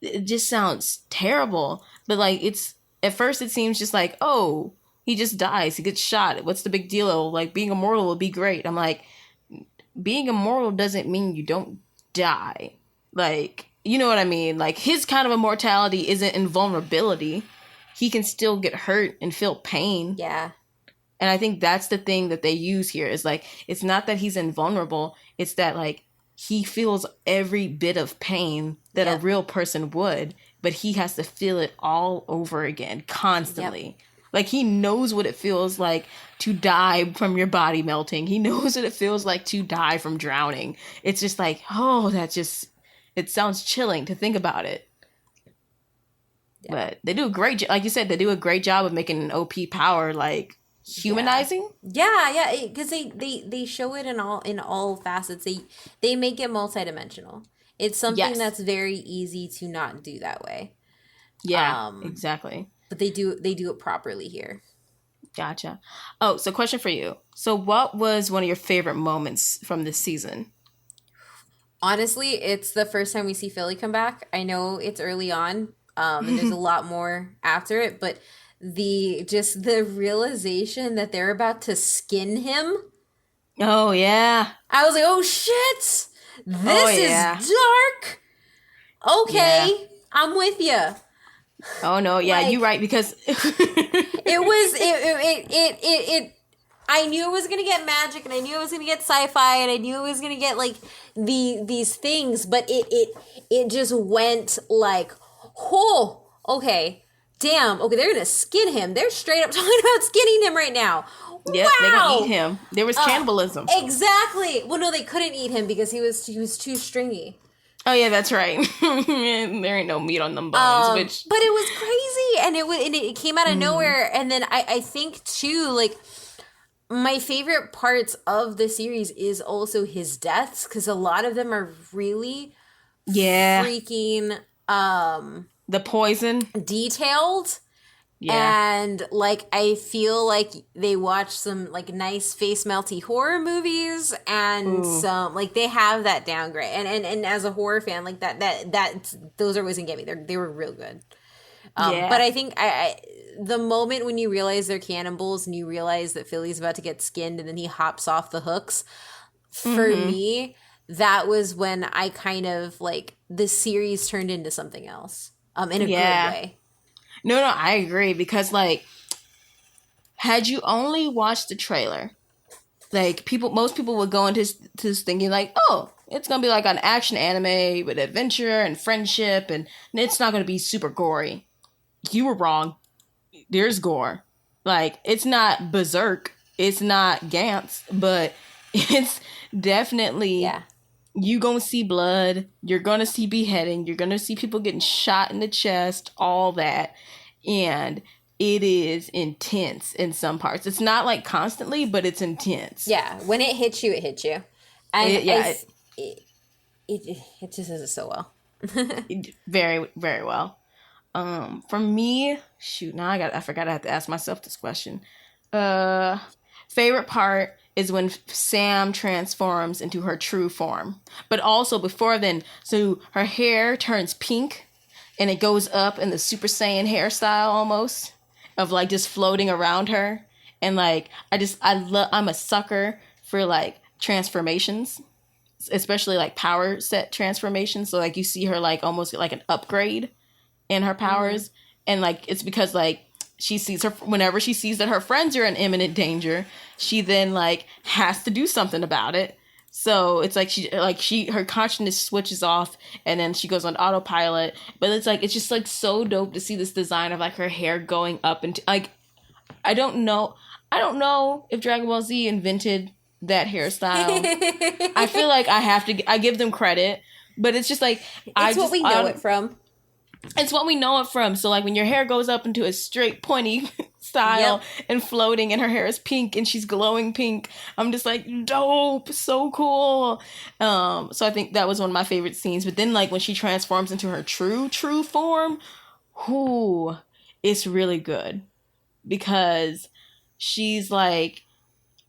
it just sounds terrible. But like, at first it seems just like, oh, he just dies. He gets shot. What's the big deal? Like being immortal would be great. I'm like, being immortal doesn't mean you don't die. Like, you know what I mean? Like, his kind of immortality isn't invulnerability. He can still get hurt and feel pain. Yeah. And I think that's the thing that they use here is like, it's not that he's invulnerable. It's that like, he feels every bit of pain that a real person would, but he has to feel it all over again, constantly. Yep. Like, he knows what it feels like to die from your body melting. He knows what it feels like to die from drowning. It's just like, oh, it sounds chilling to think about it. Yeah. But they do a great, like you said, they do a great job of making an OP power like humanizing. Yeah, because they show it in all facets. They make it multidimensional. It's something Yes. that's very easy to not do that way. Yeah, exactly. But they do it properly here. Gotcha. Oh, so question for you. So what was one of your favorite moments from this season? Honestly, it's the first time we see Philly come back. I know it's early on, and there's a lot more after it, but the realization that they're about to skin him. Oh yeah. I was like, oh shit! This is dark. Okay, yeah. I'm with you. Oh no, yeah, you're right, because it I knew it was gonna get magic, and I knew it was gonna get sci-fi, and I knew it was gonna get like these things, but it just went like, oh, okay, damn, okay, they're gonna skin him. They're straight up talking about skinning him right now. Yep, wow. They're gonna eat him. There was cannibalism. Exactly. Well, no, they couldn't eat him because he was too stringy. Oh yeah, that's right. There ain't no meat on them bones, but it was crazy, and it came out of nowhere. And then I think too, like, my favorite parts of the series is also his deaths, because a lot of them are really freaking the poison detailed. Yeah. And like, I feel like they watch some like nice face melty horror movies, and some like they have that downgrade. And as a horror fan, like that those are always gonna get me. They were real good. But I think I the moment when you realize they're cannibals and you realize that Philly's about to get skinned and then he hops off the hooks, for me, that was when I kind of like the series turned into something else. In a good way. No, I agree, because like, had you only watched the trailer, like most people would go into this thinking like, oh, it's gonna be like an action anime with adventure and friendship, and it's not gonna be super gory. You were wrong. There's gore. Like, it's not Berserk, it's not Gantz, but it's definitely you gonna see blood, you're gonna see beheading, you're gonna see people getting shot in the chest, all that. And it is intense in some parts. It's not like constantly, but it's intense. Yeah, when it hits you, it hits you. And it just does it so well. Very, very well. For me, shoot, now I forgot I have to ask myself this question. Favorite part is when Sam transforms into her true form. But also before then, so her hair turns pink and it goes up in the Super Saiyan hairstyle almost of like just floating around her. And like, I'm a sucker for like transformations, especially like power set transformations. So like you see her like almost like an upgrade in her powers. And like, it's because like whenever she sees that her friends are in imminent danger, she then like has to do something about it. So it's like her consciousness switches off, and then she goes on autopilot. But it's just like so dope to see this design of like her hair going up into like, I don't know if Dragon Ball Z invented that hairstyle. I feel like I give them credit, but it's just like it's what we know it from. It's what we know it from. So like when your hair goes up into a straight pointy style and floating, and her hair is pink and she's glowing pink, I'm just like, dope, so cool. So I think that was one of my favorite scenes. But then like when she transforms into her true form, it's really good, because she's like,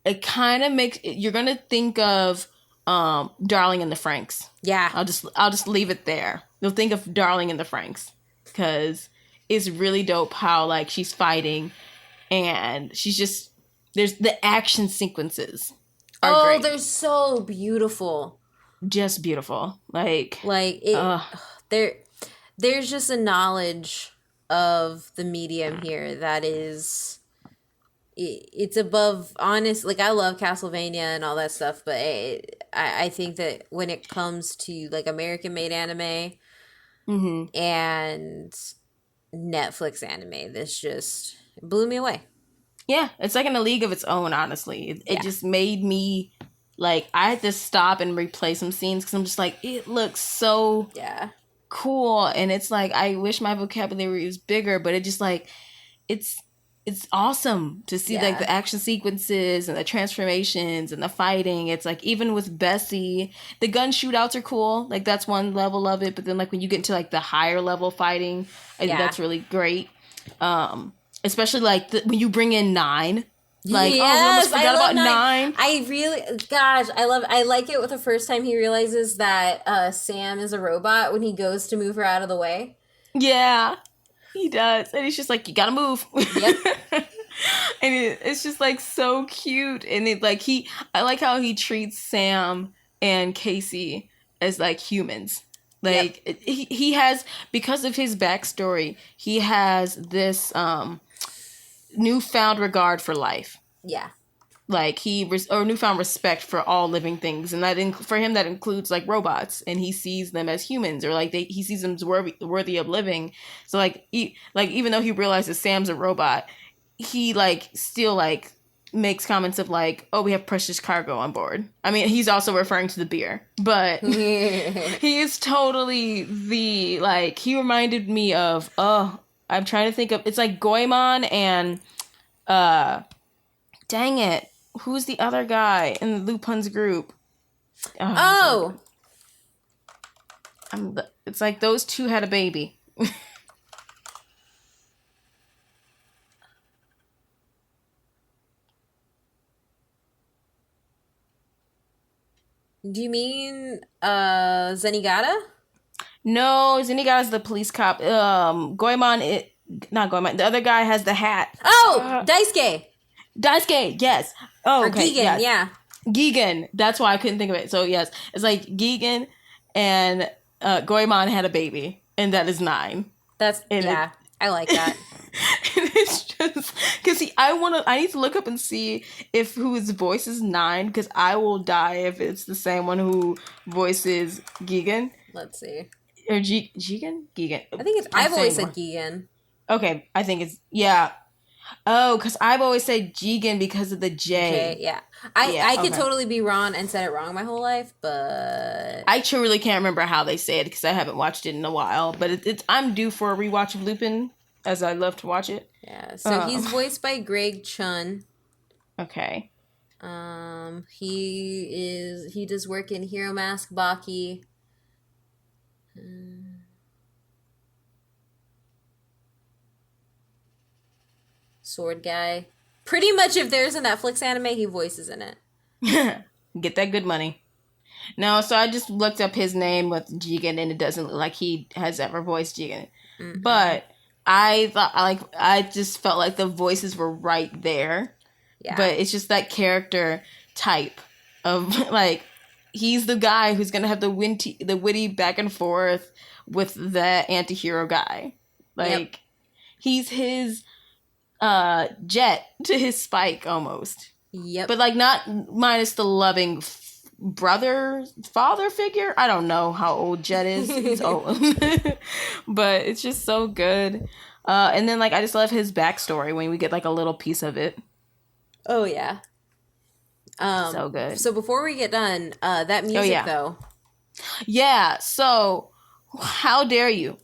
it kind of makes you're gonna think of Darling in the Franxx. Yeah. I'll just leave it there. You'll think of Darling in the Franxx, because it's really dope how like she's fighting, and she's just, there's the action sequences are great. They're so beautiful. Just beautiful. Like there's just a knowledge of the medium here that is it's above honest. Like, I love Castlevania and all that stuff, but I think that when it comes to like American made anime and Netflix anime, this just blew me away. Yeah, it's like in a league of its own, honestly. It just made me like, I had to stop and replay some scenes because I'm just like, it looks so cool, and it's like I wish my vocabulary was bigger, but it just like it's awesome to see like the action sequences and the transformations and the fighting. It's like even with Bessie, the gun shootouts are cool. Like that's one level of it, but then like when you get into like the higher level fighting, I think that's really great. Especially like when you bring in 9. Like, yes, we almost forgot about 9. I really, gosh, I like it with the first time he realizes that Sam is a robot when he goes to move her out of the way. Yeah, he does. And he's just like, you gotta move. Yep. And it's just like so cute. And it like I like how he treats Sam and Casey as like humans. Like he has, because of his backstory, he has this newfound regard for life. Yeah. Like or newfound respect for all living things, and that for him that includes like robots, and he sees them as humans, or like he sees them as worthy of living. So like even though he realizes Sam's a robot, he like still like makes comments of like, oh, we have precious cargo on board. I mean, he's also referring to the beer, but he is totally he reminded me of, I'm trying to think of, it's like Goemon and dang it, who's the other guy in Lupin's group? It's like those two had a baby. Do you mean Zenigata? No, Zenigata's the police cop. Goemon, not Goemon. The other guy has the hat. Oh, Daisuke. Daisuke, yes. Oh, okay. Gigan, yes. yeah. Gigan. That's why I couldn't think of it. So yes, it's like Gigan and Goemon had a baby, and that is 9. I like that. And it's just because I need to look up and see if whose voice is 9, because I will die if it's the same one who voices Gigan. Let's see. Or Gigan? Gigan. I think I've always said Gigan. Okay, I think it's, yeah. Oh, because I've always said Gigan because of the J. Yeah. I could totally be wrong and said it wrong my whole life, but I truly can't remember how they say it because I haven't watched it in a while. But I'm due for a rewatch of Lupin, as I love to watch it. Yeah, so he's voiced by Greg Chun. Okay. He does work in Hero Mask, Baki. Sword Guy. Pretty much if there's a Netflix anime, he voices in it. Get that good money. No, so I just looked up his name with Jigen, and it doesn't look like he has ever voiced Jigen. Mm-hmm. But I just felt like the voices were right there. Yeah. But it's just that character type of like, he's the guy who's gonna have the witty back and forth with the anti-hero guy. Like, he's his Jet to his Spike almost. Yep. But like not minus the loving father figure. I don't know how old Jet is. He's old. But it's just so good. And then like I just love his backstory when we get like a little piece of it. Oh yeah. So good. So before we get done, that music though. Yeah, so how dare you?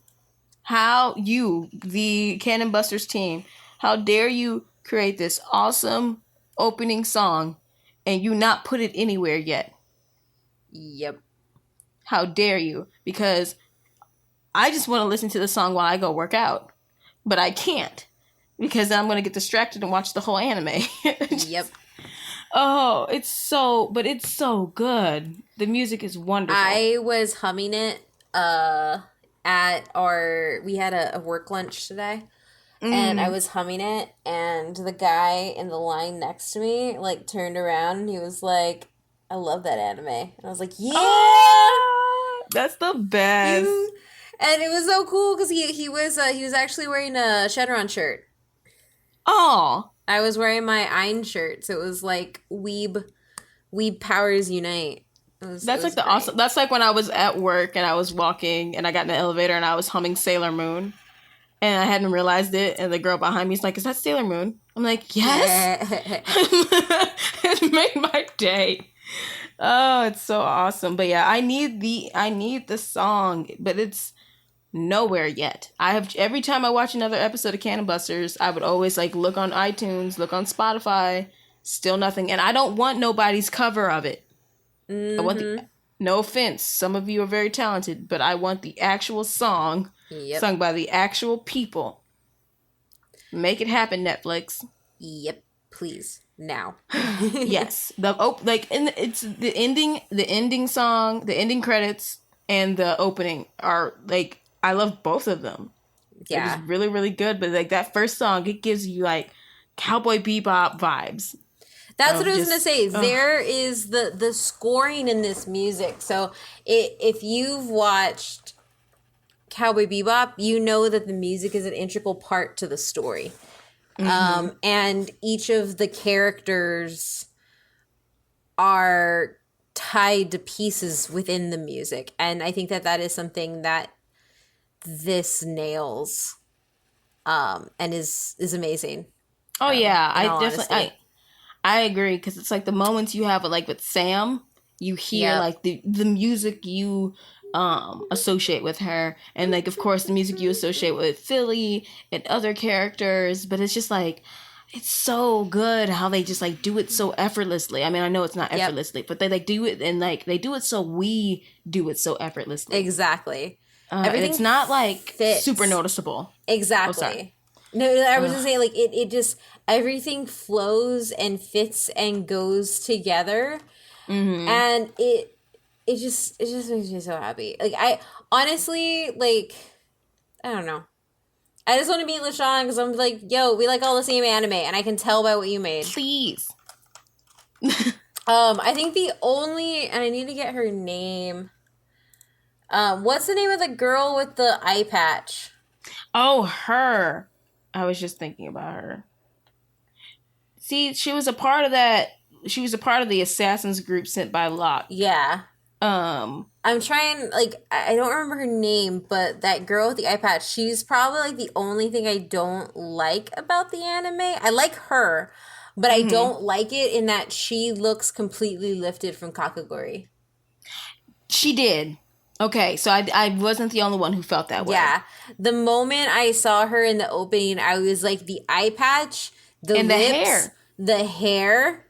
How you, the Cannon Busters team, how dare you create this awesome opening song and you not put it anywhere yet? Yep. How dare you? Because I just want to listen to the song while I go work out. But I can't. Because then I'm going to get distracted and watch the whole anime. Yep. Oh, it's so good. The music is wonderful. I was humming it we had a work lunch today. And I was humming it, and the guy in the line next to me, like, turned around, and he was like, I love that anime. And I was like, yeah! Oh, that's the best. And it was so cool, because he was actually wearing a Shenron shirt. Oh. I was wearing my Ein shirt, so it was like, Weeb powers unite. That's like the awesome, that's like when I was at work, and I was walking, and I got in the elevator, and I was humming Sailor Moon. And I hadn't realized it, and the girl behind me is like, is that Sailor Moon? I'm like, yes! It made my day. Oh, it's so awesome. But yeah, I need the song, but it's nowhere yet. I have every time I watch another episode of Cannon Busters, I would always like look on iTunes, look on Spotify, still nothing. And I don't want nobody's cover of it. I want no offense, some of you are very talented, but I want the actual song sung by the actual people. Make it happen, Netflix. Yep, please now. Yes, it's the ending song, the ending credits, and the opening are like I love both of them. Yeah, it was really really good. But like that first song, it gives you like Cowboy Bebop vibes. That's what I was going to say. There is the scoring in this music. So if you've watched Cowboy Bebop, you know that the music is an integral part to the story. And each of the characters are tied to pieces within the music. And I think that is something that this nails and is amazing. Oh, yeah. I agree, because it's like the moments you have like with Sam, you hear like the music you associate with her, and like of course the music you associate with Philly and other characters, but it's just like it's so good how they just like do it so effortlessly. I mean, I know it's not effortlessly, but they like do it, and like they do it so we do it so effortlessly. Exactly. Everything it's not like fits. Super noticeable. Exactly. No, I was just saying, like, it just, everything flows and fits and goes together. And it just makes me so happy. Like, I, honestly, like, I don't know. I just want to meet LeSean because I'm like, yo, we like all the same anime, and I can tell by what you made. Please. I think the only, and I need to get her name. What's the name of the girl with the eye patch? Oh, her. I was just thinking about her. See, she was a part of that. She was a part of the assassins group sent by Locke. Yeah. I'm trying, like, I don't remember her name, but that girl with the eye patch, she's probably, like, the only thing I don't like about the anime. I like her, but I don't like it in that she looks completely lifted from Kakagori. She did. Okay, so I wasn't the only one who felt that way. Yeah. The moment I saw her in the opening, I was like, the eye patch, and lips, the hair,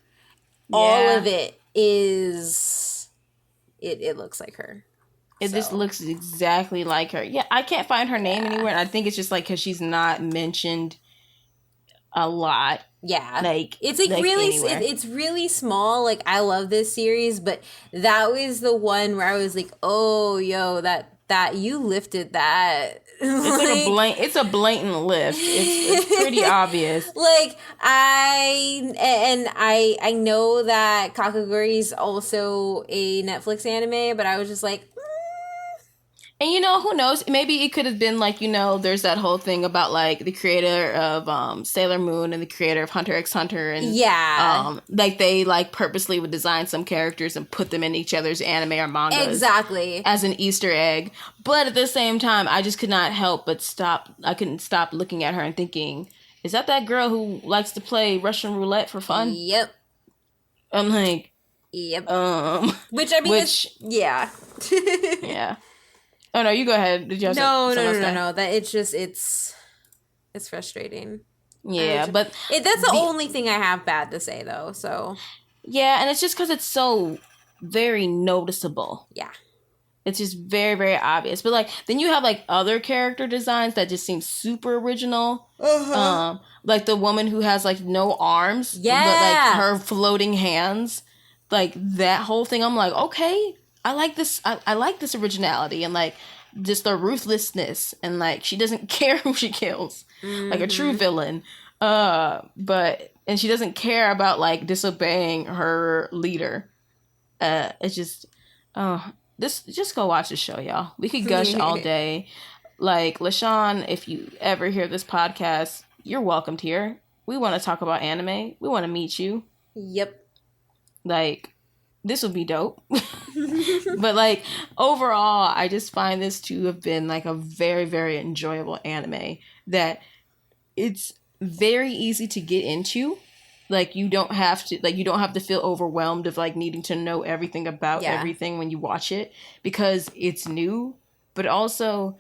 all of it is, it looks like her. It just looks exactly like her. Yeah, I can't find her name anywhere, and I think it's just like because she's not mentioned a lot. Yeah, like it's like really, it's really small. Like, I love this series, but that was the one where I was like, oh, yo, that you lifted that. It's a blatant lift. It's pretty obvious. Like, I know that Kakagori is also a Netflix anime, but I was just like. And, you know, who knows? Maybe it could have been, like, you know, there's that whole thing about, like, the creator of Sailor Moon and the creator of Hunter x Hunter. And, like, they, like, purposely would design some characters and put them in each other's anime or manga. Exactly. As an Easter egg. But at the same time, I just could not help but I couldn't stop looking at her and thinking, is that girl who likes to play Russian roulette for fun? Yep. I'm like... Yep. Yeah. Yeah. Oh no, you go ahead. Did you have No. That it's frustrating. Yeah, but that's the only thing I have bad to say, though. So yeah, and it's just because it's so very noticeable. Yeah, it's just very very obvious. But like then you have like other character designs that just seem super original. Like the woman who has like no arms, but like her floating hands, like that whole thing. I'm like, okay. I like this. I like this originality and like just the ruthlessness and like she doesn't care who she kills, like a true villain. But she doesn't care about like disobeying her leader. It's just just go watch the show, y'all. We could gush all day. Like LeSean, if you ever hear this podcast, you're welcomed here. We want to talk about anime. We want to meet you. Yep. Like. This would be dope. But like overall, I just find this to have been like a very, very enjoyable anime that it's very easy to get into. Like you don't have to feel overwhelmed of like needing to know everything about everything when you watch it because it's new. But also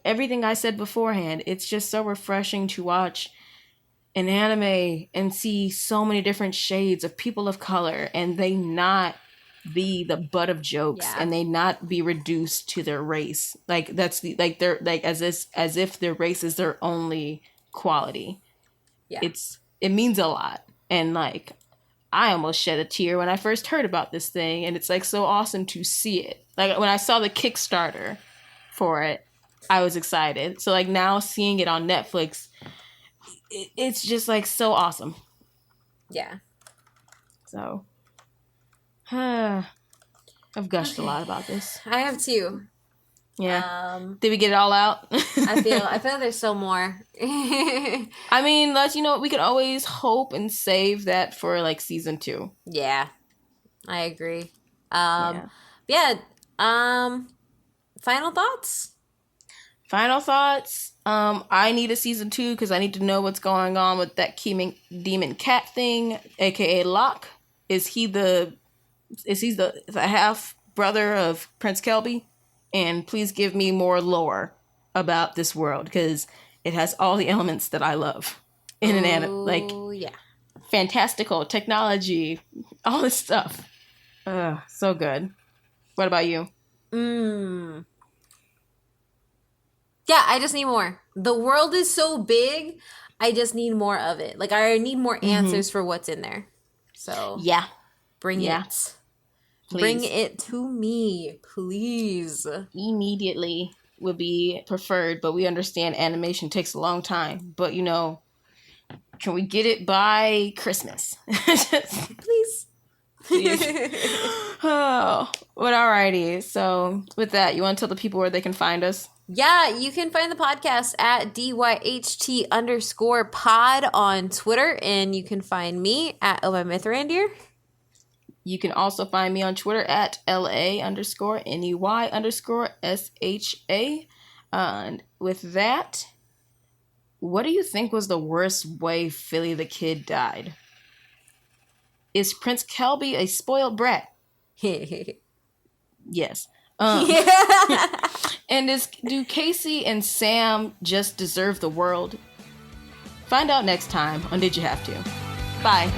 everything I said beforehand, it's just so refreshing to watch an anime and see so many different shades of people of color, and they not be the butt of jokes, and they not be reduced to their race. Like that's the like they're like as if their race is their only quality. Yeah, it means a lot, and like I almost shed a tear when I first heard about this thing, and it's like so awesome to see it. Like when I saw the Kickstarter for it, I was excited. So like now seeing it on Netflix, it's just like so awesome. Yeah. So, I've gushed a lot about this. I have too. Yeah. Did we get it all out? I feel there's still more. I mean, we could always hope and save that for like season 2. Yeah, I agree. Final thoughts? Final thoughts. I need a season 2 because I need to know what's going on with that demon cat thing, aka Locke. Is he the half brother of Prince Kelby? And please give me more lore about this world because it has all the elements that I love in an anime, like fantastical technology, all this stuff. So good. What about you? Yeah, I just need more. The world is so big. I just need more of it. Like I need more answers for what's in there. So bring it. Please. Bring it to me, please. Immediately would be preferred, but we understand animation takes a long time. But can we get it by Christmas? Please. Oh, but alrighty. So with that, you want to tell the people where they can find us? Yeah, you can find the podcast at DYHT_pod on Twitter, and you can find me at OMyMythRandier. You can also find me on Twitter at LA_NEY_SHA. And with that, what do you think was the worst way Philly the Kid died? Is Prince Kelby a spoiled brat? Yes. And do Casey and Sam just deserve the world? Find out next time on Did You Have To? Bye.